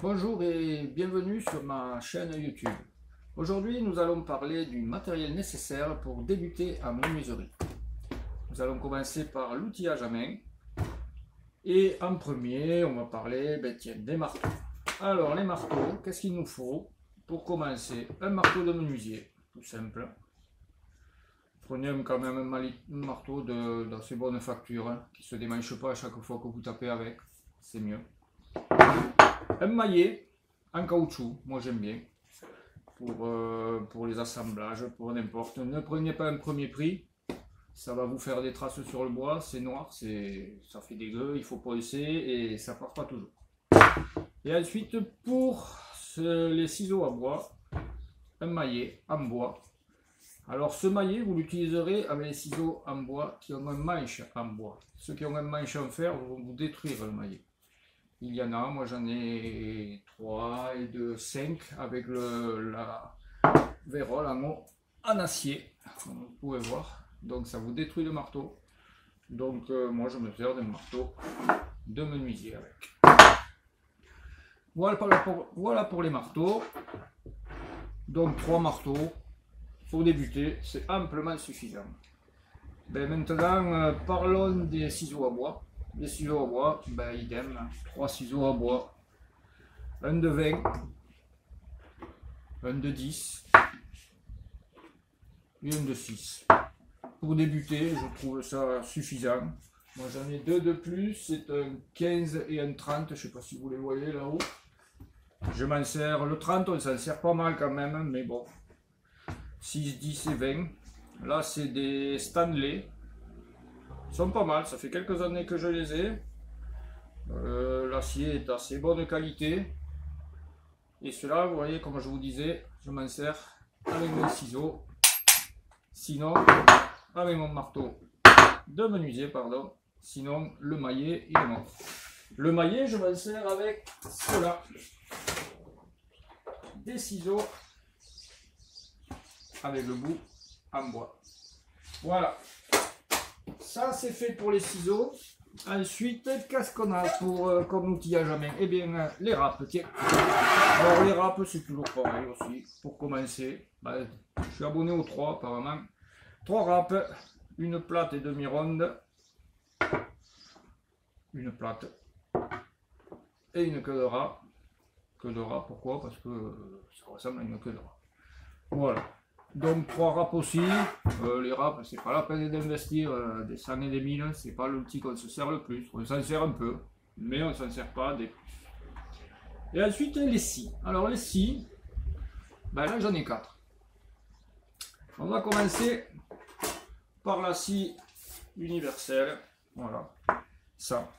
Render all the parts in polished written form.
Bonjour et bienvenue sur ma chaîne YouTube. Aujourd'hui, nous allons parler du matériel nécessaire pour débuter en menuiserie. Nous allons commencer par l'outillage à main. Et en premier, on va parler des marteaux. Alors, les marteaux, qu'est-ce qu'il nous faut? Pour commencer, un marteau de menuisier, tout simple. Prenez quand même un marteau d'assez bonne facture, qui ne se démanche pas à chaque fois que vous tapez avec, c'est mieux. Un maillet en caoutchouc, moi j'aime bien, pour les assemblages, pour n'importe. Ne prenez pas un premier prix, ça va vous faire des traces sur le bois, c'est noir, ça fait dégueu, il faut poncer et ça part pas toujours. Et ensuite, pour les ciseaux à bois, un maillet en bois. Alors ce maillet, vous l'utiliserez avec les ciseaux en bois qui ont un manche en bois. Ceux qui ont un manche en fer vont vous détruire le maillet. Il y en a, moi j'en ai 3 et 5 avec la vérole en acier, comme vous pouvez voir. Donc ça vous détruit le marteau. Donc moi je me sers d'un marteau de menuisier avec. Voilà pour les marteaux. Donc 3 marteaux pour débuter, c'est amplement suffisant. Maintenant, parlons des ciseaux à bois. Les ciseaux à bois, idem, 3 ciseaux à bois, un de 20, un de 10 et un de 6. Pour débuter, je trouve ça suffisant. Moi j'en ai 2 de plus, c'est un 15 et un 30, je ne sais pas si vous les voyez là-haut. Je m'en sers, le 30 on s'en sert pas mal quand même, mais bon. 6, 10 et 20. Là c'est des Stanley. Ils sont pas mal, ça fait quelques années que je les ai. L'acier est d'assez bonne qualité. Et cela, vous voyez, comme je vous disais, je m'en sers avec mes ciseaux. Sinon, avec mon marteau de menuisier, pardon. Sinon, le maillet, il est mort. Le maillet, je m'en sers avec cela. Des ciseaux avec le bout en bois. Voilà. Ça, c'est fait pour les ciseaux. Ensuite, qu'est-ce qu'on a comme outillage à main? Eh bien, les râpes, tiens. Alors, les râpes, c'est toujours pareil aussi. Pour commencer, je suis abonné aux 3 apparemment. 3 râpes, une plate et demi-ronde, une plate et une queue de rat. Queue de rat, pourquoi? Parce que ça ressemble à une queue de rat. Voilà. Donc 3 râpes aussi. Les râpes, c'est pas la peine d'investir des 100 et des 1000, c'est pas l'outil qu'on se sert le plus. On s'en sert un peu, mais on s'en sert pas des plus. Et ensuite les scies. Alors les scies, là j'en ai 4. On va commencer par la scie universelle. Voilà. Ça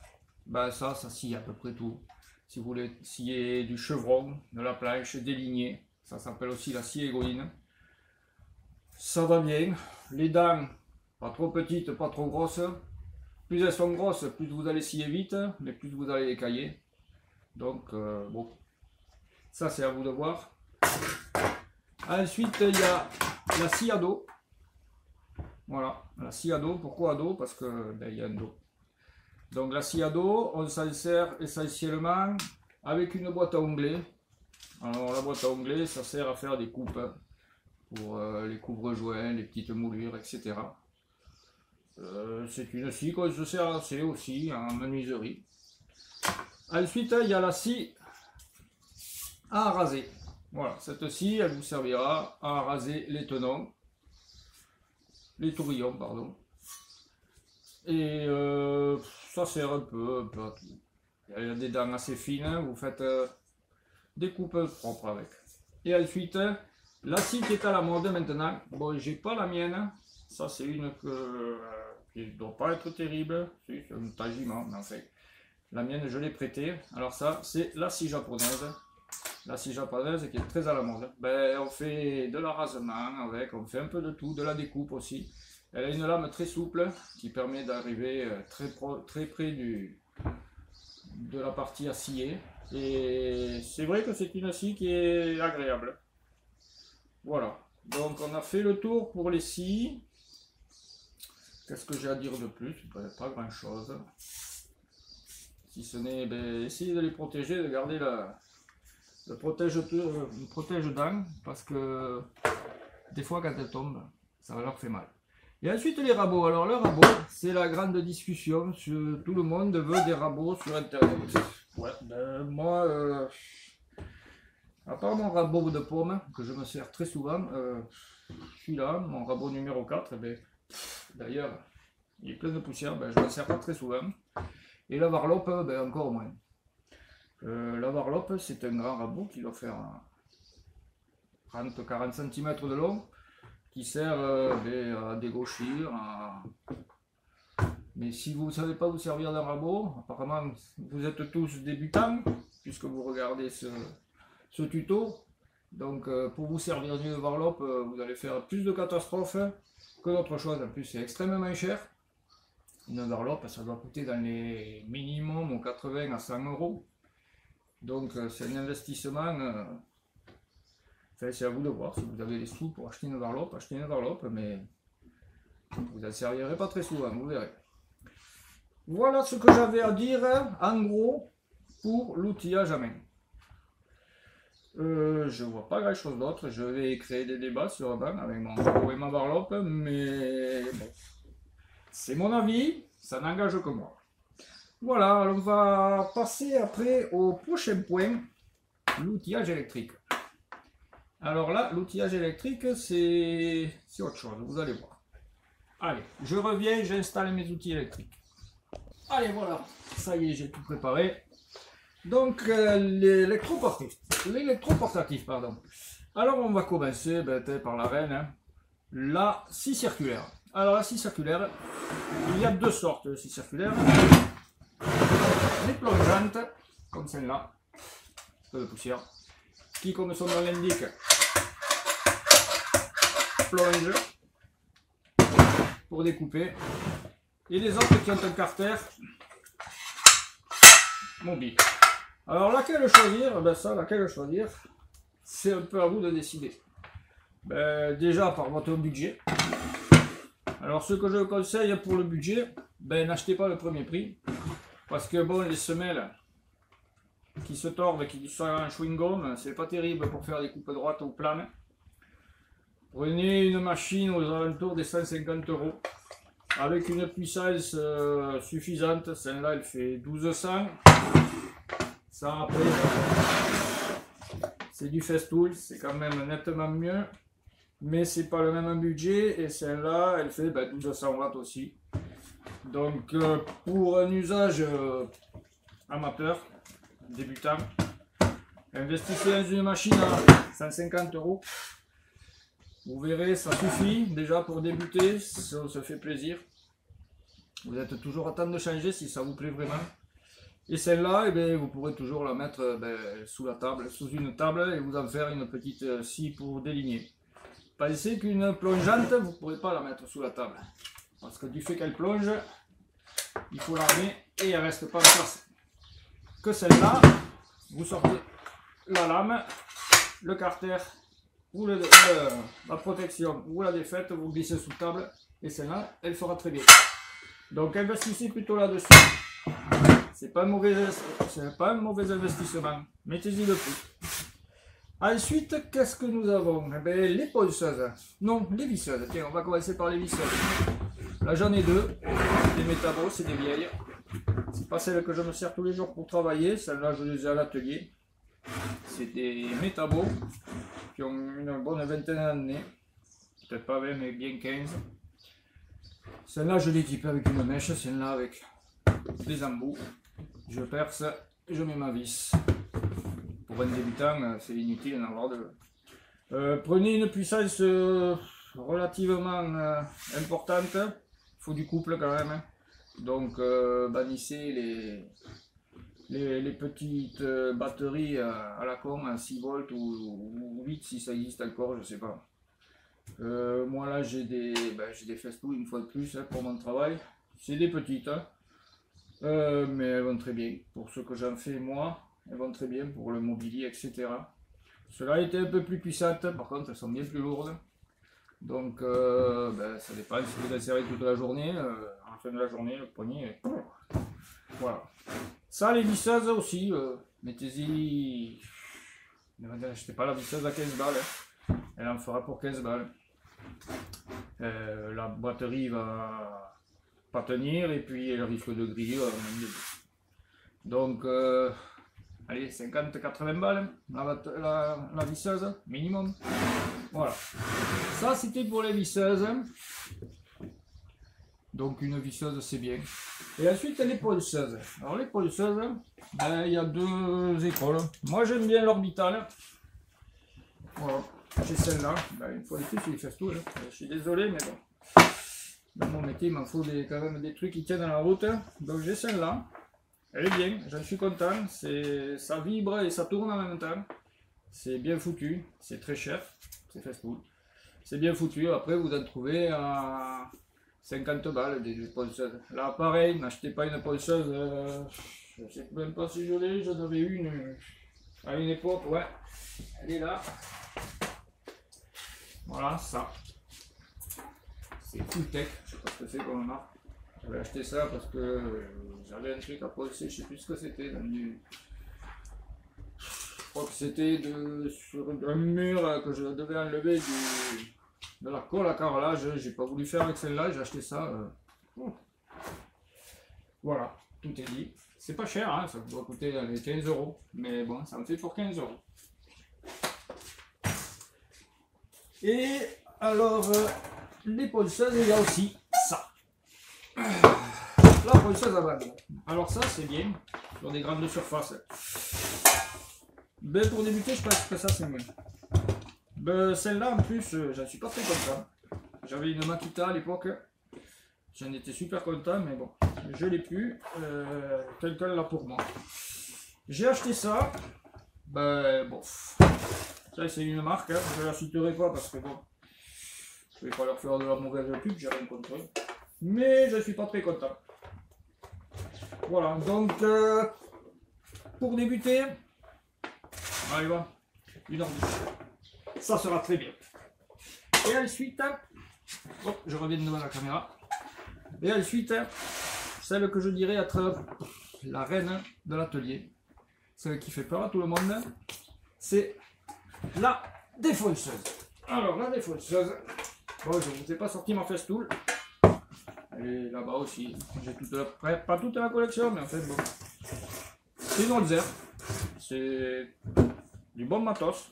scie à peu près tout. Si vous voulez scier du chevron, de la planche, des lignées, ça s'appelle aussi la scie égoïne. Ça va bien. Les dents, pas trop petites, pas trop grosses. Plus elles sont grosses, plus vous allez scier vite, mais plus vous allez les cailler. Donc, bon, ça c'est à vous de voir. Ensuite, il y a la scie à dos. Voilà, la scie à dos. Pourquoi à dos? Parce que il y a un dos. Donc la scie à dos, on s'en sert essentiellement avec une boîte à onglets. Alors la boîte à onglets, ça sert à faire des coupes pour les couvre-joints, les petites moulures, etc. C'est une scie qu'on se sert assez aussi en menuiserie. Ensuite, il y a la scie à raser. Voilà, cette scie, elle vous servira à raser les tenons, les tourillons, pardon. Et ça sert un peu à tout. Il y a des dents assez fines, vous faites des coupes propres avec. Et ensuite, la scie qui est à la mode maintenant, bon, j'ai pas la mienne, ça c'est une qui ne doit pas être terrible, c'est un tagiment, mais en fait, la mienne je l'ai prêtée. Alors ça, c'est la scie japonaise. La scie japonaise qui est très à la mode. On fait de l'arasement avec, on fait un peu de tout, de la découpe aussi. Elle a une lame très souple qui permet d'arriver très près de la partie à scier. Et c'est vrai que c'est une scie qui est agréable. Voilà. Donc on a fait le tour pour les scies. Qu'est-ce que j'ai à dire de plus? Pas grand chose. Si ce n'est essayer de les protéger, de garder protège dents parce que des fois quand elles tombent, ça leur fait mal. Et ensuite les rabots. Alors le rabot, c'est la grande discussion. Tout le monde veut des rabots sur internet. Ouais, ben, moi, à part mon rabot de pomme, que je me sers très souvent, celui-là, mon rabot numéro 4, ben, d'ailleurs, il est plein de poussière, ben, je ne m'en sers pas très souvent. Et la varlope, ben, encore moins. La varlope, c'est un grand rabot qui doit faire 30-40 cm de long, qui sert ben, à dégauchir. Mais si vous ne savez pas vous servir d'un rabot, apparemment vous êtes tous débutants, puisque vous regardez ce tuto. Donc pour vous servir d'une varlope, vous allez faire plus de catastrophes que d'autres choses. En plus, c'est extrêmement cher. Une varlope, ça doit coûter dans les minimums 80 à 100 euros. Donc c'est un investissement. Enfin, c'est à vous de voir. Si vous avez les sous pour acheter une varlope, achetez une varlope, mais vous n'en servirez pas très souvent, vous verrez. Voilà ce que j'avais à dire en gros pour l'outillage à main. Je vois pas grand chose d'autre. Je vais créer des débats sur un banc avec mon rabot et ma varlope, mais bon, c'est mon avis, ça n'engage que moi. Voilà, on va passer après au prochain point, l'outillage électrique. Alors là, l'outillage électrique, c'est autre chose, vous allez voir. Allez, je reviens, j'installe mes outils électriques. Allez, voilà, ça y est, j'ai tout préparé. Donc, l'électroportatif, pardon. Alors, on va commencer par la reine, hein, la scie circulaire. Alors, la scie circulaire, il y a deux sortes de scie circulaire. Les plongeantes, comme celle-là, peu de poussière, qui, comme son nom l'indique, plonge pour découper. Et les autres qui ont un carter mobile. Alors laquelle choisir? Ben ça, laquelle choisir, c'est un peu à vous de décider. Ben, déjà par votre budget. Alors ce que je conseille pour le budget, ben n'achetez pas le premier prix. Parce que bon, les semelles qui se tordent, qui sont en chewing-gum, c'est pas terrible pour faire des coupes droites ou planes. Prenez une machine aux alentours des 150 € avec une puissance suffisante. Celle-là, elle fait 1200. Ça, après, c'est du Festool, c'est quand même nettement mieux. Mais c'est pas le même budget. Et celle-là, elle fait 1200 watts aussi. Donc, pour un usage amateur, débutant, investissez dans une machine à 150 €. Vous verrez, ça suffit déjà pour débuter, ça se fait plaisir. Vous êtes toujours à temps de changer si ça vous plaît vraiment. Et celle-là, eh vous pourrez toujours la mettre sous la table, sous une table, et vous en faire une petite scie pour déligner. Pensez qu'une plongeante, vous ne pourrez pas la mettre sous la table. Parce que du fait qu'elle plonge, il faut l'armer et elle ne reste pas en place. Que celle-là, vous sortez la lame, le carter, ou la protection, ou la défaite, vous glissez sous table, et celle-là, elle fera très bien. Donc investissez plutôt là-dessus. C'est pas un mauvais investissement. Mettez-y le prix. Ensuite, qu'est-ce que nous avons? Les ponceuses. Non, les visseuses. Tiens, on va commencer par les visseuses. Là, j'en ai deux. Des métabos, c'est des vieilles. C'est pas celles que je me sers tous les jours pour travailler. Celles-là, je les ai à l'atelier. C'est des métabos qui ont une bonne vingtaine d'années. Peut-être pas 20, mais bien 15. Celle-là, je l'équipe avec une mèche. Celle-là, avec des embouts. Je perce et je mets ma vis. Pour un débutant, c'est inutile d'en avoir deux. Prenez une puissance relativement importante. Il faut du couple quand même. Donc, bannissez les petites batteries à la con à 6 volts ou 8 si ça existe encore, je sais pas. Moi là j'ai des Festool une fois de plus pour mon travail. C'est des petites, mais elles vont très bien. Pour ce que j'en fais moi, elles vont très bien pour le mobilier, etc. Cela était un peu plus puissante, par contre elles sont bien plus lourdes. Donc ça dépend si vous insérez toute la journée, à la fin de la journée, le poignet. Voilà. Ça, les visseuses aussi, mettez-y N'achetez pas la visseuse à 15 balles. Hein. Elle en fera pour 15 balles. La batterie va pas tenir et puis elle risque de griller. Donc, allez, 50-80 balles la visseuse, minimum. Voilà. Ça, c'était pour les visseuses. Donc, une visseuse, c'est bien. Et ensuite, les polisseuses. Alors, les polisseuses, ben, il y a deux écoles. Moi, j'aime bien l'Orbital. Voilà. J'ai celle-là. Ben, une fois de plus, il fait tout. Hein. Je suis désolé, mais bon. Dans mon métier, il m'en faut quand même des trucs qui tiennent à la route. Donc, j'ai celle-là. Elle est bien, j'en suis content. Ça vibre et ça tourne en même temps. C'est bien foutu. C'est très cher. C'est Festool. C'est bien foutu. Après, vous en trouvez à 50 balles des polisseuses. Là, pareil, n'achetez pas une polisseuse. Je ne sais même pas si je l'ai. J'en avais une à une époque. Ouais, elle est là. Voilà, ça. C'est full tech. Je sais pas ce que c'est comme marque. J'avais acheté ça parce que j'avais un truc à polisser. Je sais plus ce que c'était. Je crois que c'était sur un mur que je devais enlever de la colle à carrelage. J'ai pas voulu faire avec celle-là. J'ai acheté ça. Voilà, tout est dit. C'est pas cher, hein, ça doit coûter 15 €. Mais bon, ça me fait pour 15 €. Et alors, les polisseuses, il y a aussi ça. La polisseuse à vanne. Alors ça, c'est bien sur des grandes surfaces. Ben, pour débuter, je pense que ça, c'est mieux. Ben, celle-là, en plus, j'en suis pas très content. J'avais une Makita à l'époque. J'en étais super content, mais bon, je l'ai plus. Quelqu'un l'a pour moi. J'ai acheté ça. Ben, bon. Ça, c'est une marque. Hein. Je la citerai pas parce que bon, je vais pas leur faire de la mauvaise pub, j'ai rien contre eux. Mais je suis pas très content. Voilà, donc pour débuter, allez va, une ordi. Ça sera très bien. Et ensuite, hop, je reviens devant la caméra. Et ensuite, celle que je dirais être la reine de l'atelier, celle qui fait peur à tout le monde, c'est la défonceuse. Alors la défonceuse, bon, je ne vous ai pas sorti ma Festool. Elle est là-bas aussi. J'ai pas toute la collection, mais en fait, bon. C'est une Holzer. C'est du bon matos.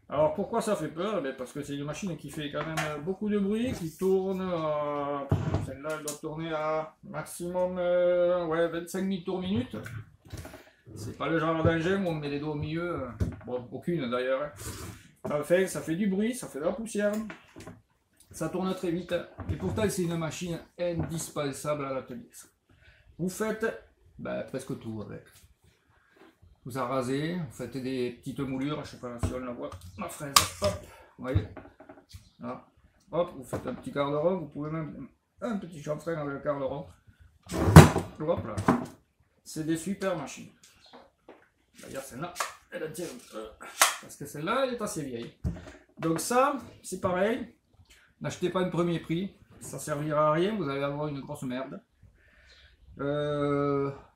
Alors pourquoi ça fait peur? Parce que c'est une machine qui fait quand même beaucoup de bruit, qui tourne à... Celle-là, elle doit tourner à maximum ouais, 25 000 tours minute. C'est pas le genre d'engin où on met les doigts au milieu. Bon, aucune d'ailleurs. Enfin, ça fait du bruit, ça fait de la poussière. Ça tourne très vite et pourtant c'est une machine indispensable à l'atelier. Vous faites presque tout avec. Vous arrasez, vous faites des petites moulures, je sais pas si on la voit, ma fraise, hop, vous voyez, là, hop, vous faites un petit quart de rond, vous pouvez même un petit chanfrein avec le quart de rond, hop là, c'est des super machines. D'ailleurs celle-là, elle tient parce que celle-là elle est assez vieille. Donc ça, c'est pareil. N'achetez pas un premier prix, ça servira à rien, vous allez avoir une grosse merde.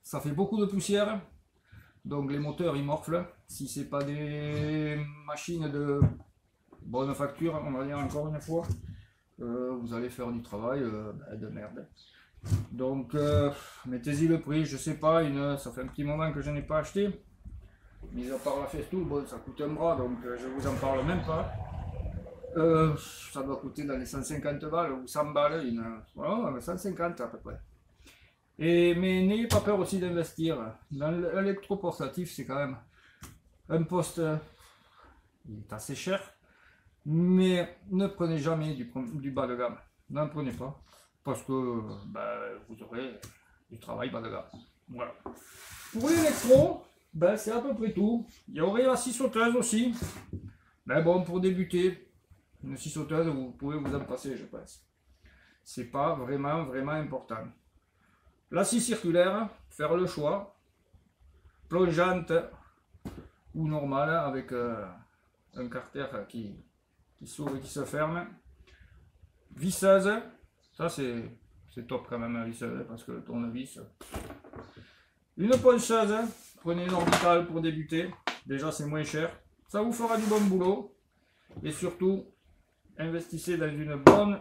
Ça fait beaucoup de poussière, donc les moteurs ils morflent. Si c'est pas des machines de bonne facture, on va dire encore une fois, vous allez faire du travail de merde. Donc mettez-y le prix, je sais pas, ça fait un petit moment que je n'ai pas acheté. Mis à part la Festool, bon ça coûte un bras, donc je vous en parle même pas. Ça doit coûter dans les 150 balles ou 100 balles, voilà, 150 à peu près. Mais n'ayez pas peur aussi d'investir. Dans l'électroportatif, c'est quand même un poste, il est assez cher, mais ne prenez jamais du bas de gamme. N'en prenez pas, parce que vous aurez du travail bas de gamme. Voilà. Pour l'électro, c'est à peu près tout. Il y aurait la scie sauteuse aussi, mais bon, pour débuter, une scie sauteuse, vous pouvez vous en passer, je pense. C'est pas vraiment important. La scie circulaire, faire le choix. Plongeante ou normale avec un carter qui s'ouvre et qui se ferme. Visseuse, ça c'est top quand même la visseuse parce que le tournevis. Une ponceuse, prenez une Orbital pour débuter. Déjà c'est moins cher. Ça vous fera du bon boulot. Et surtout, investissez dans une bonne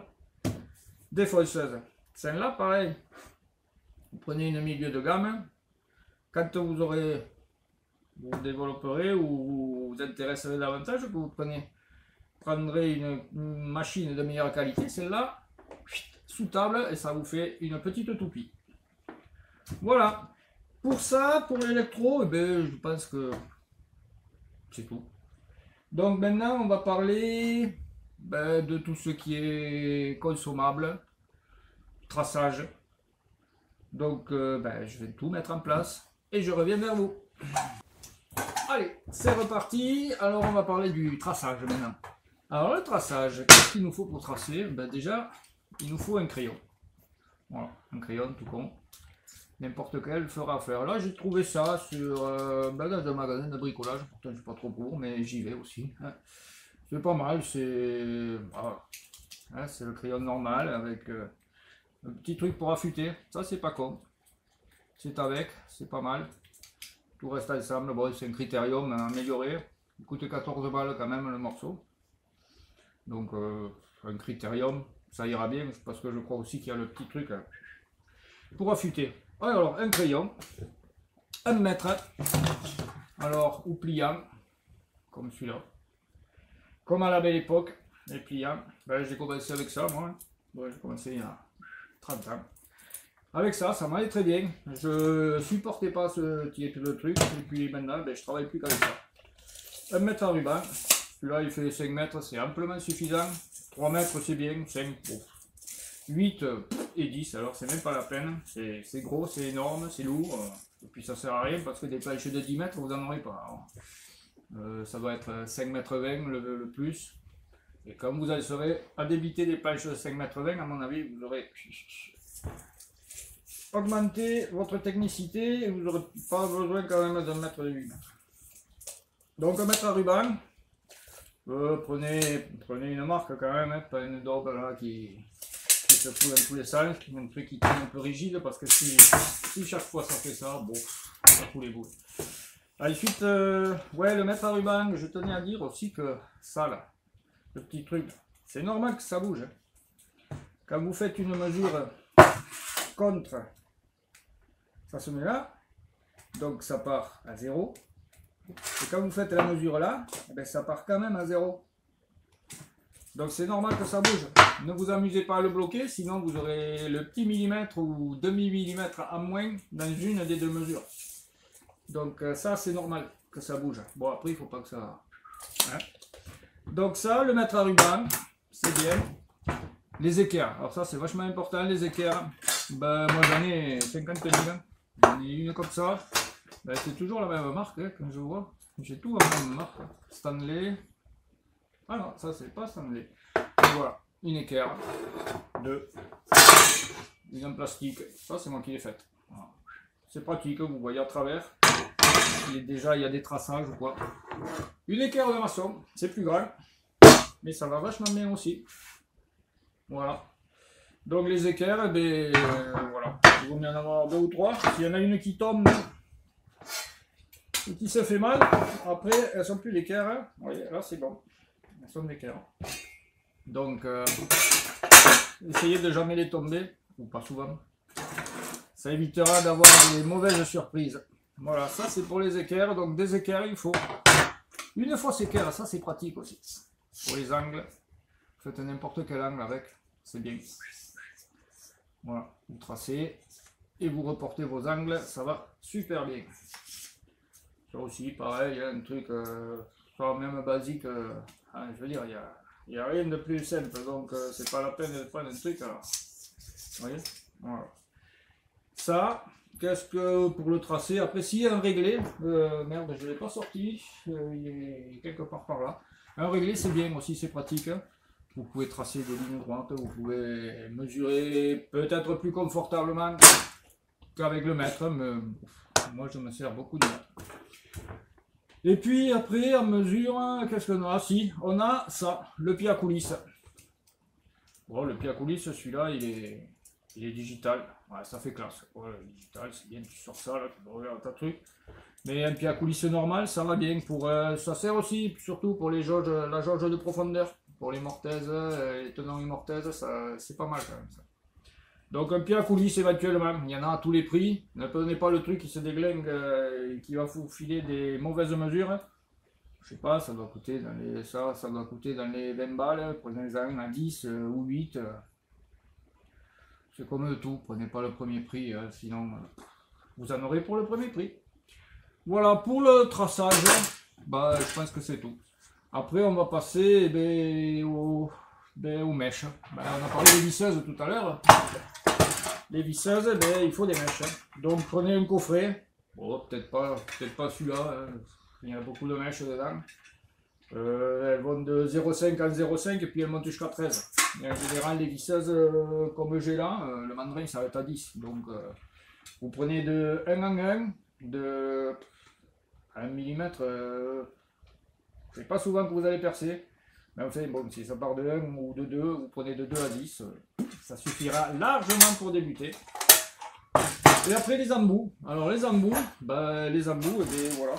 défausseuse. Celle-là, pareil. Vous prenez une milieu de gamme. Quand vous développerez ou vous vous intéresserez davantage, que vous prendrez une machine de meilleure qualité. Celle-là, sous table, et ça vous fait une petite toupie. Voilà. Pour ça, pour l'électro, je pense que c'est tout. Donc maintenant, on va parler de tout ce qui est consommable, traçage. Donc je vais tout mettre en place et je reviens vers vous. Allez, c'est reparti. Alors on va parler du traçage maintenant. Alors le traçage, qu'est-ce qu'il nous faut pour tracer? Déjà, il nous faut un crayon. Voilà, un crayon tout con. N'importe quel fera affaire. Là, j'ai trouvé ça sur dans un magasin de bricolage. Pourtant, je ne suis pas trop pour, mais j'y vais aussi. Hein. C'est pas mal. C'est voilà. Hein, c'est le crayon normal avec un petit truc pour affûter. Ça, c'est pas con. C'est avec, c'est pas mal. Tout reste ensemble. Bon, c'est un critérium amélioré. Il coûte 14 balles quand même le morceau. Donc, un critérium, ça ira bien parce que je crois aussi qu'il y a le petit truc pour affûter. Alors, un crayon, 1 mètre, alors, ou pliant, comme celui-là, comme à la belle époque, les pliants. J'ai commencé avec ça, moi, j'ai commencé il y a 30 ans. Avec ça, ça m'allait très bien, je supportais pas ce type de truc, et puis maintenant, je travaille plus qu'avec ça. 1 mètre à ruban, celui-là il fait 5 mètres, c'est amplement suffisant, 3 mètres c'est bien, 5, bon. 8 et 10, alors c'est même pas la peine, c'est gros, c'est énorme, c'est lourd, et puis ça sert à rien parce que des planches de 10 mètres vous n'en aurez pas. Alors, ça doit être 5 mètres 20 le plus, et quand vous serez à débiter des planches de 5 mètres 20, à mon avis, vous aurez augmenté votre technicité et vous n'aurez pas besoin quand même d'un mètre de 8 mètres. Donc 1 mètre à ruban, prenez une marque quand même, hein, pas une daube là qui se fout dans tous les sens, un truc qui tient un peu rigide parce que si chaque fois ça fait ça, bon, ça fout les boules. Ensuite, ouais, le mètre à ruban, je tenais à dire aussi que ça là, le petit truc, c'est normal que ça bouge. Quand vous faites une mesure contre, ça se met là, donc ça part à 0. Et quand vous faites la mesure là, ça part quand même à 0. Donc c'est normal que ça bouge. Ne vous amusez pas à le bloquer, sinon vous aurez le petit millimètre ou demi-millimètre en moins dans une des deux mesures. Donc ça c'est normal que ça bouge. Bon après il ne faut pas que ça... Hein. Donc ça, le mètre à ruban, c'est bien. Les équerres, alors ça c'est vachement important les équerres. Moi j'en ai 50 000. J'en ai une comme ça. C'est toujours la même marque hein, quand je vois. J'ai tout la même marque. Stanley. Ah non, ça c'est pas Stanley. Et voilà, une équerre, 2, une en plastique. Ça c'est moi qui l'ai faite. Voilà. C'est pratique, vous voyez à travers. Il y a des traçages ou quoi. Une équerre de maçon, c'est plus grand, mais ça va vachement bien aussi. Voilà. Donc les équerres, voilà. Il vaut mieux en avoir 2 ou 3. S'il y en a une qui tombe et qui se fait mal, après elles sont plus l'équerre. Hein. Vous voyez, là c'est bon. Elles sont d'équerre. Donc essayez de jamais les tomber, ou pas souvent. Ça évitera d'avoir des mauvaises surprises. Voilà, ça c'est pour les équerres. Donc des équerres, il faut une fausse équerre, ça c'est pratique aussi. Pour les angles, faites n'importe quel angle avec, c'est bien. Voilà, vous tracez et vous reportez vos angles, ça va super bien. Ça aussi, pareil, il y a un truc, soit même basique, hein, je veux dire, il n'y a rien de plus simple, donc c'est pas la peine de prendre un truc. Alors. Vous voyez, voilà. Ça, qu'est-ce que pour le tracer? Après, s'il y a un réglé, merde, je ne l'ai pas sorti, il est quelque part par là. Un réglé, c'est bien aussi, c'est pratique. Hein. Vous pouvez tracer des lignes droites, vous pouvez mesurer peut-être plus confortablement qu'avec le mètre, mais moi je me sers beaucoup de mètre. Et puis après, en mesure, qu'est-ce qu'on a? Si, on a ça, le pied à coulisse. Bon, le pied à coulisse, celui-là, il est digital. Ouais, ça fait classe. Ouais, le digital, c'est bien, tu sors ça, là, tu regardes ta truc. Mais un pied à coulisse normal, ça va bien. Ça sert aussi, surtout pour les jauges, la jauge de profondeur. Pour les mortaises, les tenants et mortaises, c'est pas mal quand même ça. Donc un pied à coulisse éventuellement, il y en a à tous les prix. Ne prenez pas le truc qui se déglingue et qui va vous filer des mauvaises mesures. Je sais pas, ça doit coûter dans les, ça doit coûter dans les 20 balles. Prenez-en à 10 ou 8. C'est comme tout, prenez pas le premier prix, sinon vous en aurez pour le premier prix. Voilà, pour le traçage, bah, je pense que c'est tout. Après, on va passer aux mèches. Ben, on a parlé des visseuses tout à l'heure. Les visseuses, il faut des mèches. Donc, prenez un coffret. Bon, peut-être pas celui-là. Il y a beaucoup de mèches dedans. Elles vont de 0,5 à 0,5 et puis elles montent jusqu'à 13. Et en général, les visseuses comme j'ai là, le mandrin s'arrête à 10. Donc, vous prenez de 1 en 1, de 1 mm. C'est pas souvent que vous allez percer. Mais enfin, bon, si ça part de 1 ou de 2, vous prenez de 2 à 10. Ça suffira largement pour débuter. Et après, les embouts. Alors, les embouts, voilà.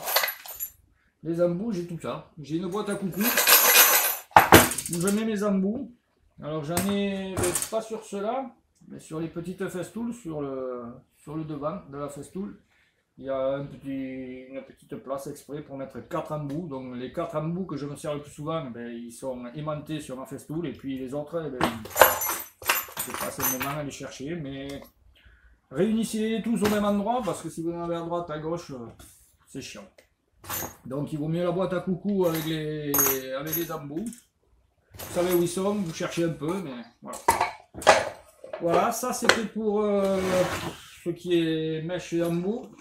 Les embouts, j'ai tout ça. J'ai une boîte à coucou où je mets mes embouts. Alors j'en ai pas sur ceux-là, mais sur les petites festool, sur le devant de la festool, il y a une petite place exprès pour mettre 4 embouts. Donc les 4 embouts que je me sers le plus souvent, ils sont aimantés sur ma festool, et puis les autres, je passe le moment à les chercher. Mais réunissez-les tous au même endroit, parce que si vous en avez à droite, à gauche, c'est chiant. Donc il vaut mieux la boîte à coucou avec les embouts. Vous savez où ils sont, vous cherchez un peu, mais voilà. Voilà, ça c'était pour ce qui est mèche et embout.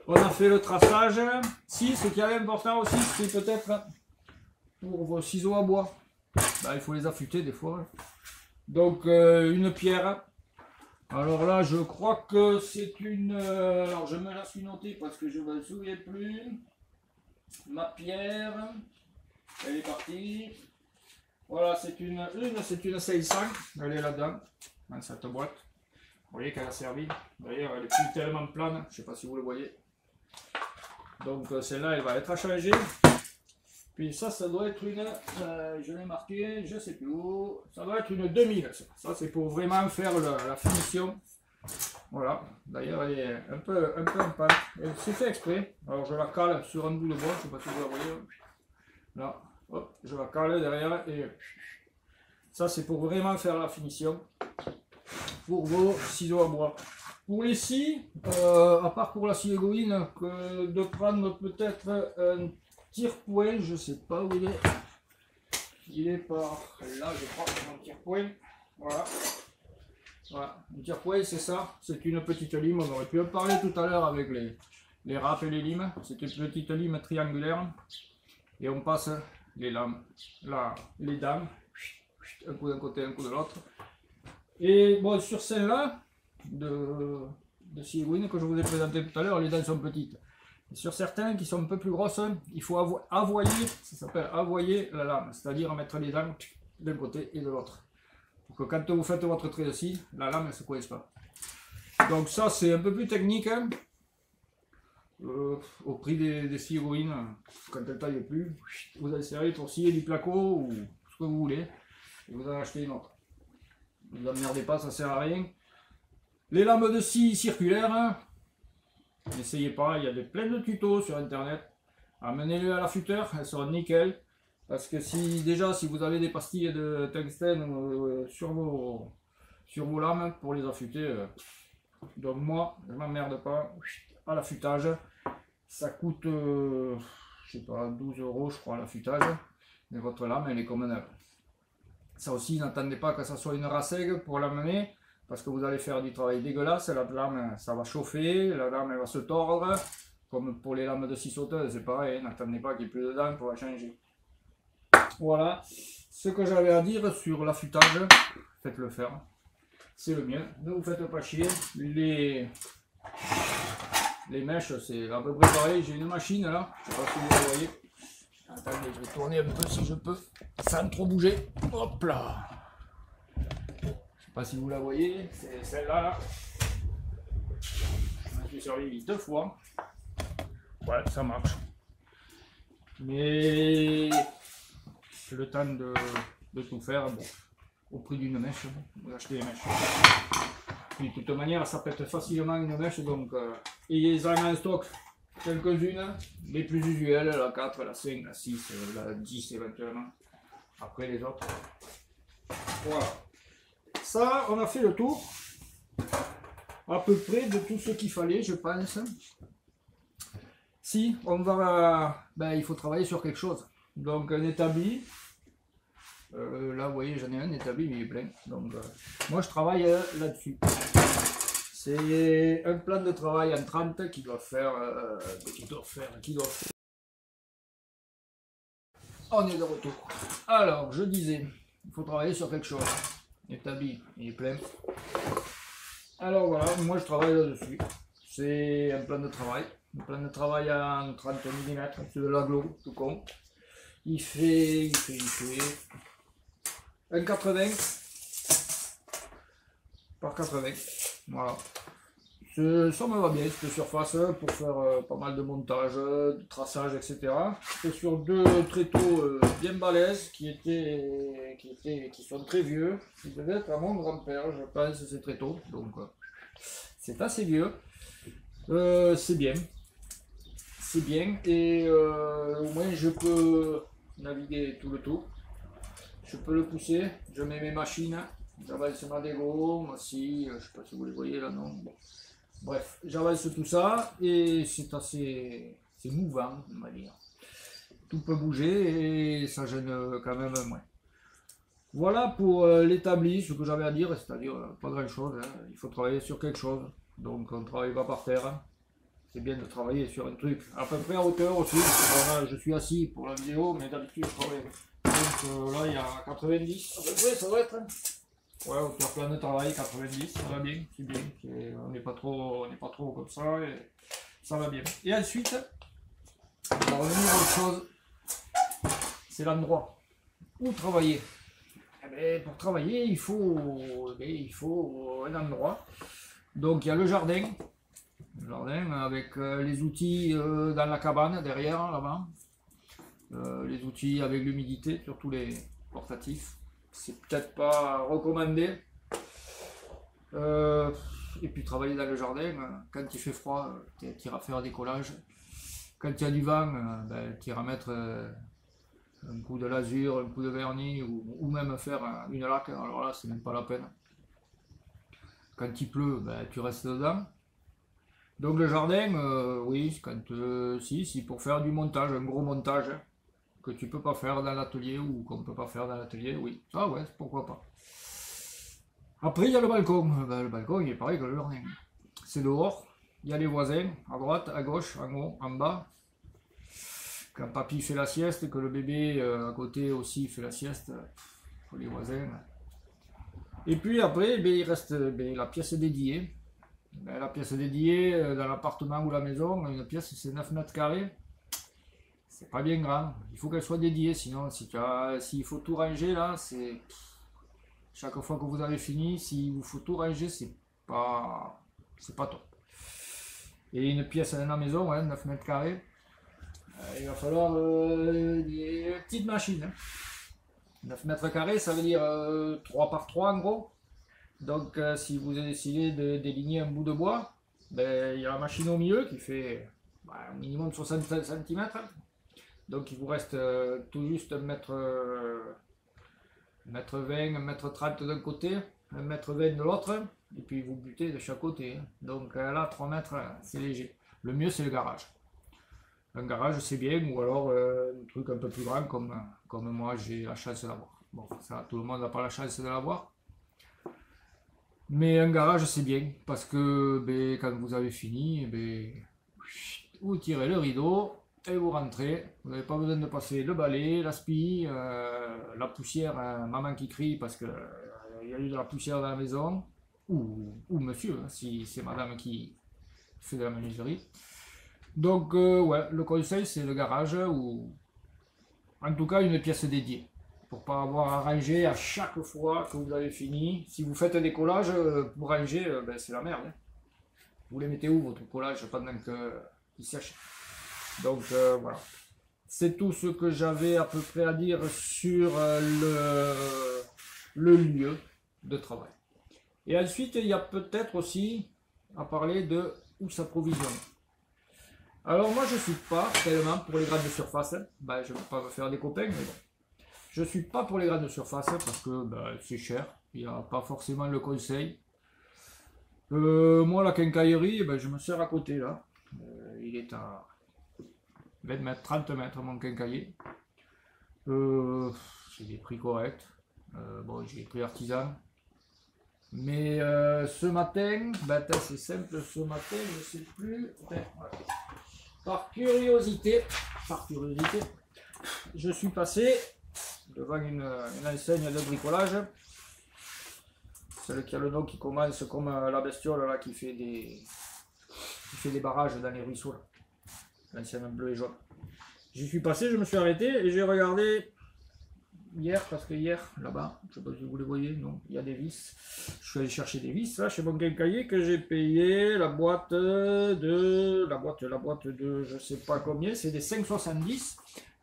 On a fait le traçage. Si, ce qui est important aussi, c'est peut-être pour vos ciseaux à bois. Ben, il faut les affûter des fois. Donc une pierre. Alors là, je crois que c'est une... alors je me la suis notée parce que je ne me souviens plus. Ma pierre, elle est partie. Voilà, c'est une 600, elle est là-dedans, dans cette boîte. Vous voyez qu'elle a servi. D'ailleurs, elle est plus tellement plane, je ne sais pas si vous le voyez. Donc celle-là, elle va être à changer. Puis ça doit être une, je l'ai marqué, je ne sais plus où, ça doit être une 2000. Ça, c'est pour vraiment faire la finition. Voilà, d'ailleurs elle est un peu en panne. C'est fait exprès. Alors je la cale sur un bout de bois, je ne sais pas si vous la voyez. Là, hop, je la cale derrière et ça c'est pour vraiment faire la finition pour vos ciseaux à bois. Pour les scies, à part pour la scie égoïne, de prendre peut-être un tire-point, je ne sais pas où il est. Il est par là, je crois, un tire-point. Voilà. Voilà, un tire-point, c'est ça, c'est une petite lime. On aurait pu en parler tout à l'heure avec les râpes et les limes. C'est une petite lime triangulaire. Et on passe les lames, là, les dames, un coup d'un côté, un coup de l'autre. Et bon, sur celle-là, de scie égoïne que je vous ai présenté tout à l'heure, les dents sont petites. Et sur certains qui sont un peu plus grosses, il faut avoyer, ça s'appelle avoyer la lame, c'est-à-dire mettre les dents d'un côté et de l'autre. Pour que quand vous faites votre trait de scie, la lame ne se coince pas. Donc ça c'est un peu plus technique, hein. Au prix des scies égoïnes, quand elles ne taillent plus, vous allez servir pour scier du placo ou ce que vous voulez, et vous en achetez une autre. Ne vous emmerdez pas, ça sert à rien. Les lames de scie circulaires, n'essayez pas, il y a plein de tutos sur internet. Amenez-les à l'affûteur, elles seront nickel. Parce que si vous avez des pastilles de tungstène sur vos lames pour les affûter, donc moi je m'emmerde pas à l'affûtage. Ça coûte je sais pas 12 € je crois l'affûtage, mais votre lame elle est comme neuve. Ça aussi, n'attendez pas que ça soit une racègue pour l'amener, parce que vous allez faire du travail dégueulasse. La lame ça va chauffer, la lame elle va se tordre, comme pour les lames de scie sauteuse, c'est pareil, n'attendez pas qu'il n'y ait plus de dents pour la changer. Voilà ce que j'avais à dire sur l'affûtage, faites-le faire, c'est le mieux, ne vous faites pas chier. Les mèches c'est à peu près pareil, j'ai une machine là, je ne sais pas si vous la voyez. Attendez, je vais tourner un peu si je peux, sans trop bouger, hop là. Je ne sais pas si vous la voyez, c'est celle-là là. suis servi 2 fois. Ouais, ça marche. Mais le temps de tout faire, bon, au prix d'une mèche, vous achetez des mèches. Puis, de toute manière, ça pète facilement une mèche, donc ayez-en en stock quelques-unes, les plus usuelles, la 4, la 5, la 6, la 10 éventuellement. Après les autres. Voilà. Ça, on a fait le tour à peu près de tout ce qu'il fallait, je pense. Si, on va, ben, il faut travailler sur quelque chose. Donc un établi, là vous voyez j'en ai un établi mais il est plein. Donc moi je travaille là-dessus. C'est un plan de travail en 30 qui doit faire, On est de retour. Alors je disais, il faut travailler sur quelque chose. L'établi, il est plein. Alors voilà, moi je travaille là-dessus. C'est un plan de travail. Un plan de travail en 30 mm, c'est de l'aglo, tout con. Il fait un 80 par 80. Voilà. Ça me va bien, cette surface, pour faire pas mal de montage, de traçage, etc. C'est sur 2 tréteaux bien balèzes qui sont très vieux. Ils devaient être à mon grand-père, je pense, ces tréteaux. Donc, c'est assez vieux. C'est bien. C'est bien. Et au moins, je peux naviguer tout le tour. Je peux le pousser. Je mets mes machines. J'avance ma dégo, aussi. Je sais pas si vous les voyez là, non. Bon. Bref, j'avance tout ça et c'est assez mouvant, on va dire. Tout peut bouger et ça gêne quand même moins. Voilà pour l'établi, ce que j'avais à dire, c'est-à-dire pas grand-chose. Hein. Il faut travailler sur quelque chose, donc on ne travaille pas par terre. C'est bien de travailler sur un truc à peu près à hauteur aussi. Voilà, je suis assis pour la vidéo, mais d'habitude je travaille. Donc là il y a 90 à peu près, ça va être. Ouais, hauteur plan de travail, 90, ça va bien, c'est bien. On n'est pas trop comme ça, et ça va bien. Et ensuite, on va revenir à autre chose, c'est l'endroit où travailler. Eh bien, pour travailler, il faut un endroit. Donc il y a le jardin avec les outils dans la cabane derrière, là-bas. Les outils avec l'humidité, surtout les portatifs. C'est peut-être pas recommandé. Et puis travailler dans le jardin, quand il fait froid, tu iras faire des collages. Quand il y a du vent, tu iras mettre un coup de lasure, un coup de vernis ou même faire une laque. Alors là, c'est même pas la peine. Quand il pleut, tu restes dedans. Donc le jardin, oui, si pour faire du montage, un gros montage, que tu peux pas faire dans l'atelier ou qu'on peut pas faire dans l'atelier, oui, ça ouais, pourquoi pas. Après il y a le balcon, le balcon il est pareil que le jardin. C'est dehors, il y a les voisins, à droite, à gauche, en haut, en bas. Quand papy fait la sieste, que le bébé à côté aussi fait la sieste, les voisins. Et puis après, il reste la pièce dédiée. La pièce dédiée dans l'appartement ou la maison, une pièce c'est 9 mètres carrés. C'est pas bien grand, il faut qu'elle soit dédiée, sinon s'il faut tout ranger là, c'est chaque fois que vous avez fini, s'il vous faut tout ranger, c'est pas top. Et une pièce dans la maison, ouais, 9 mètres carrés, il va falloir des petites machines. Hein. 9 mètres carrés, ça veut dire 3 par 3 en gros. Donc si vous décidez de déligner un bout de bois, il y a la machine au milieu qui fait un minimum 60 cm. Donc il vous reste tout juste 1m20, 1m30 d'un côté, 1m20 de l'autre, et puis vous butez de chaque côté. Donc là, 3 mètres, c'est léger. Le mieux, c'est le garage. Un garage, c'est bien, ou alors un truc un peu plus grand, comme moi, j'ai la chance d'avoir. Bon, ça, tout le monde n'a pas la chance de l'avoir. Mais un garage, c'est bien, parce que quand vous avez fini, vous tirez le rideau, et vous rentrez, vous n'avez pas besoin de passer le balai, l'aspi, la poussière, maman qui crie parce qu'il y a eu de la poussière dans la maison, ou monsieur, si c'est madame qui fait de la menuiserie. Donc ouais, le conseil c'est le garage, ou en tout cas une pièce dédiée, pour pas avoir à ranger à chaque fois que vous avez fini. Si vous faites des collages pour ranger, c'est la merde. Hein. Vous les mettez où votre collage pendant qu'il sèche? Donc voilà. C'est tout ce que j'avais à peu près à dire sur le lieu de travail. Et ensuite, il y a peut-être aussi à parler de où s'approvisionner. Alors moi, je ne suis pas tellement pour les grades de surface. Ben, je ne vais pas me faire des copains, mais bon. Je ne suis pas pour les grades de surface parce que c'est cher. Il n'y a pas forcément le conseil. Moi, la quincaillerie, je me sers à côté là. Il est à 20 mètres, 30 mètres mon quincailler. J'ai des prix corrects. Bon, j'ai des prix artisans. Mais ce matin, c'est simple, ce matin, je ne sais plus. Par curiosité, je suis passé devant une enseigne de bricolage. Celle qui a le nom qui commence comme la bestiole là, qui fait des barrages dans les ruisseaux. L'ancienne bleu et jaune. J'y suis passé, je me suis arrêté et j'ai regardé hier, parce que hier, là-bas, je ne sais pas si vous les voyez, non, il y a des vis. Je suis allé chercher des vis là chez mon quincailler que j'ai payé la boîte de je sais pas combien, c'est des 5,70.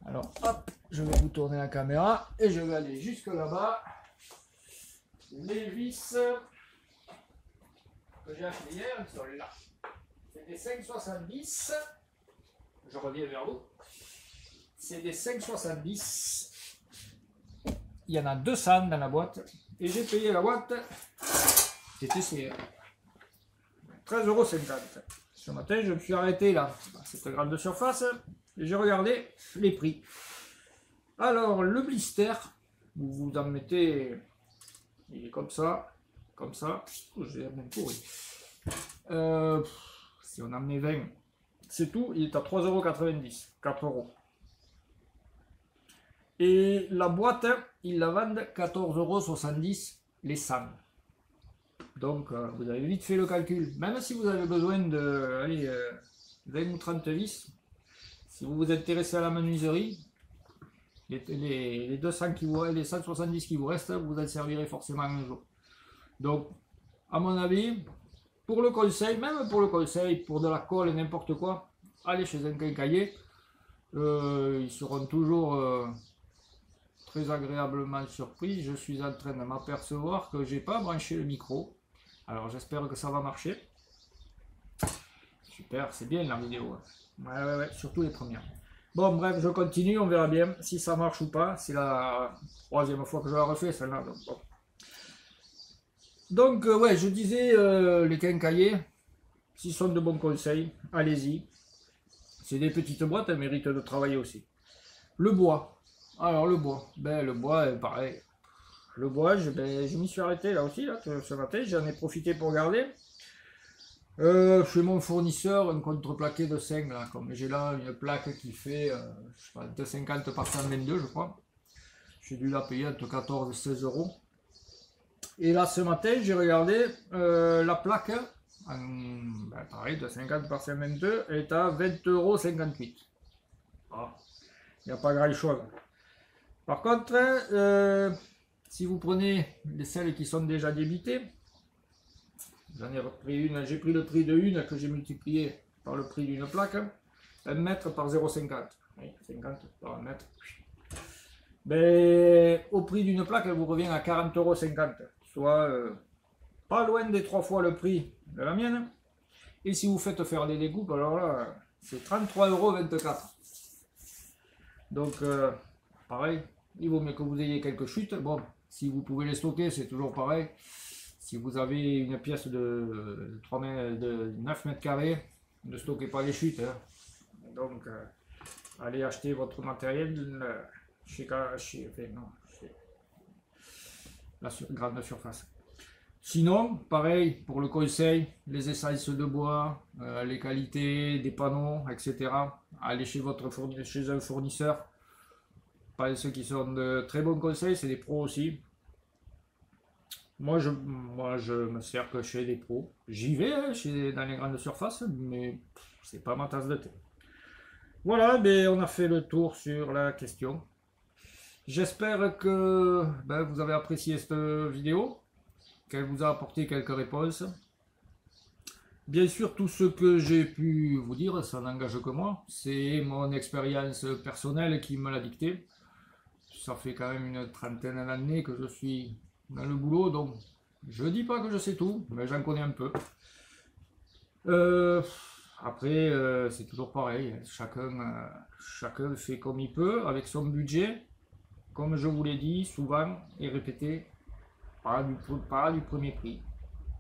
Alors hop, je vais vous tourner la caméra et je vais aller jusque là-bas. Les vis que j'ai acheté hier, elles sont là. C'est des 5,70. Je reviens vers vous. C'est des 5,70. Il y en a 200 dans la boîte. Et j'ai payé la boîte. C'était 13,50 €. Ce matin, je me suis arrêté là, à cette grande surface. Et j'ai regardé les prix. Alors, le blister, vous en mettez. Il est comme ça. Comme ça. J'ai même pourri. Si on en met 20, c'est tout. Il est à 3,90 €. 4 €. Et la boîte, ils la vendent 14,70 € les 100. Donc, vous avez vite fait le calcul. Même si vous avez besoin de 20 ou 30 vis, si vous vous intéressez à la menuiserie, les 200 les 170 qui vous restent, vous en servirez forcément un jour. Donc, à mon avis, pour le conseil, même pour le conseil, pour de la colle et n'importe quoi, allez chez un quincailler. Ils seront toujours très agréablement surpris. Je suis en train de m'apercevoir que j'ai pas branché le micro. Alors j'espère que ça va marcher. Super, c'est bien la vidéo. Ouais, surtout les premières. Bon bref, je continue, on verra bien si ça marche ou pas. C'est la 3e fois que je la refais celle-là. Donc ouais, je disais les quincaillers, s'ils sont de bons conseils, allez-y. C'est des petites boîtes, elles méritent de travailler aussi. Le bois. Alors le bois, le bois, pareil. Le bois, je m'y suis arrêté là aussi, là, ce matin, j'en ai profité pour regarder. Chez mon fournisseur, un contreplaqué de 5, là, comme j'ai là une plaque qui fait, je sais pas, 2,50 par 122, je crois. J'ai dû la payer entre 14 et 16 €. Et là, ce matin, j'ai regardé la plaque, pareil, de 50 par 122, elle est à 20,58 €. Ah, il n'y a pas grand chose. Par contre, si vous prenez celles qui sont déjà débitées, j'en ai pris une, j'ai pris le prix de une que j'ai multiplié par le prix d'une plaque, 1 mètre par 0,50. Oui, 50 par 1 mètre. Au prix d'une plaque, elle vous revient à 40,50 €, soit pas loin des 3 fois le prix de la mienne. Et si vous faites faire des découpes, alors là, c'est 33,24 €. Donc, pareil, il vaut mieux que vous ayez quelques chutes. Bon, si vous pouvez les stocker, c'est toujours pareil. Si vous avez une pièce de 9 mètres carrés, ne stockez pas les chutes. Hein. Donc, allez acheter votre matériel chez la grande surface. Sinon, pareil, pour le conseil, les essences de bois, les qualités des panneaux, etc. Allez chez un fournisseur. Pas ceux qui sont de très bons conseils, c'est des pros aussi. Moi, je me sers que chez des pros. J'y vais dans les grandes surfaces, mais c'est pas ma tasse de thé. Voilà, on a fait le tour sur la question. J'espère que vous avez apprécié cette vidéo, qu'elle vous a apporté quelques réponses. Bien sûr, tout ce que j'ai pu vous dire, ça n'engage que moi. C'est mon expérience personnelle qui me l'a dicté. Ça fait quand même une trentaine d'années que je suis dans le boulot, donc je dis pas que je sais tout, mais j'en connais un peu. Après, c'est toujours pareil. Chacun fait comme il peut, avec son budget. Comme je vous l'ai dit souvent et répété, pas du premier prix.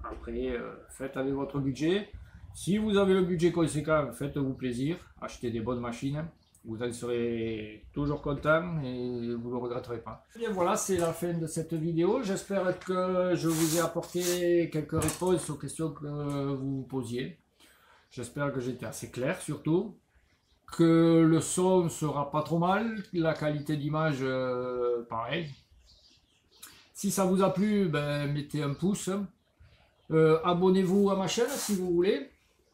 Après, faites avec votre budget. Si vous avez le budget conséquent, faites-vous plaisir. Achetez des bonnes machines. Vous en serez toujours content et vous ne le regretterez pas. Et bien voilà, c'est la fin de cette vidéo. J'espère que je vous ai apporté quelques réponses aux questions que vous vous posiez. J'espère que j'étais assez clair surtout. Que le son sera pas trop mal. La qualité d'image, pareil. Si ça vous a plu, ben, mettez un pouce. Abonnez-vous à ma chaîne si vous voulez.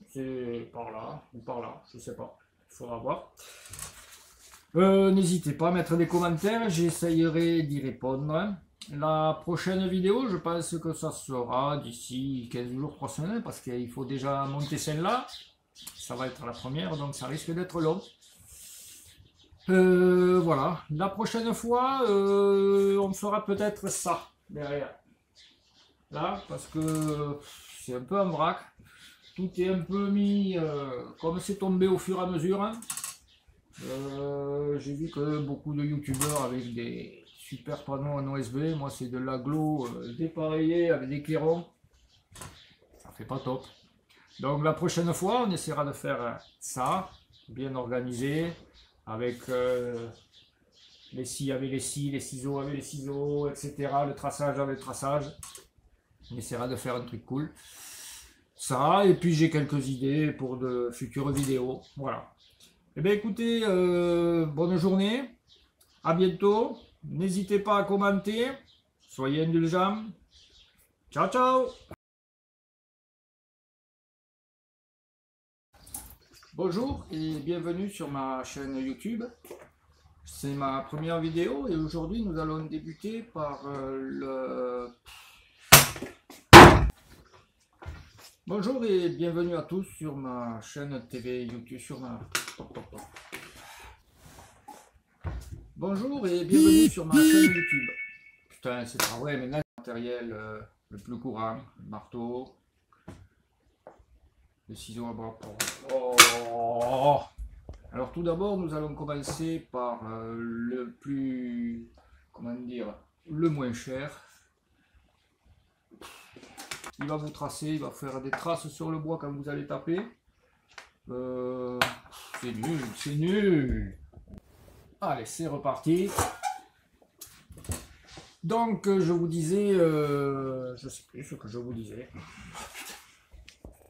C'est par là ou par là, je sais pas. Il faudra voir. N'hésitez pas à mettre des commentaires, j'essayerai d'y répondre. La prochaine vidéo, je pense que ça sera d'ici 15 jours, 3 semaines, parce qu'il faut déjà monter celle-là. Ça va être la première, donc ça risque d'être long. Voilà. La prochaine fois, on fera peut-être ça derrière. Là, parce que c'est un peu en vrac. Tout est un peu mis, comme c'est tombé au fur et à mesure. J'ai vu que beaucoup de youtubeurs avec des super panneaux en OSB, moi c'est de l'aglo dépareillé avec des clairons. Ça fait pas top. Donc la prochaine fois, on essaiera de faire ça, bien organisé, avec les scies avec les scies, les ciseaux avec les ciseaux, etc. Le traçage avec le traçage. On essaiera de faire un truc cool. Ça, et puis j'ai quelques idées pour de futures vidéos. Voilà. Eh bien écoutez, bonne journée. À bientôt. N'hésitez pas à commenter. Soyez indulgents. Ciao, ciao. Bonjour et bienvenue sur ma chaîne YouTube. C'est ma première vidéo et aujourd'hui nous allons débuter par le... Bonjour et bienvenue à tous sur ma chaîne TV YouTube, Bonjour et bienvenue sur ma chaîne YouTube. Putain, c'est pas vrai, maintenant le matériel le plus courant, le marteau, les ciseaux à bras. Oh. Alors tout d'abord, nous allons commencer par le plus, comment dire, le moins cher. Il va vous tracer, il va faire des traces sur le bois quand vous allez taper. C'est nul, c'est nul. Allez, c'est reparti. Donc, je vous disais, je sais plus ce que je vous disais.